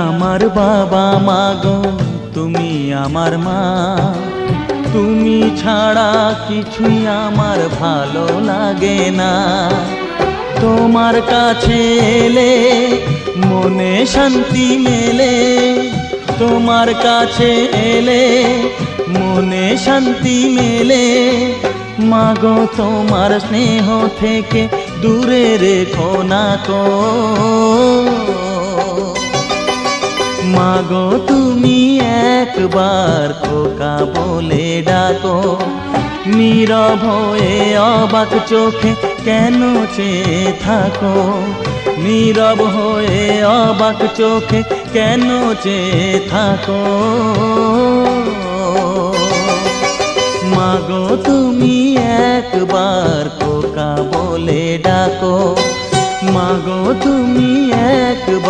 আমার বাবা মাগো, তুমি আমার মা। তুমি ছাড়া কিছুই আমার ভালো লাগে না। তোমার কাছে এলে মনে শান্তি মেলে, তোমার কাছে এলে মনে শান্তি মেলে। মাগো তোমার স্নেহ থেকে দূরে রেখো না কো। মাগো তুমি একবার খোকা বলে ডাকো। নীরব হয়ে অবাক চোখে কেন চেয়ে থাকো, নীরব হয়ে অবাক চোখে কেন চেয়ে থাকো। মাগো তুমি একবার খোকা বলে ডাকো, মাগো তুমি একবার।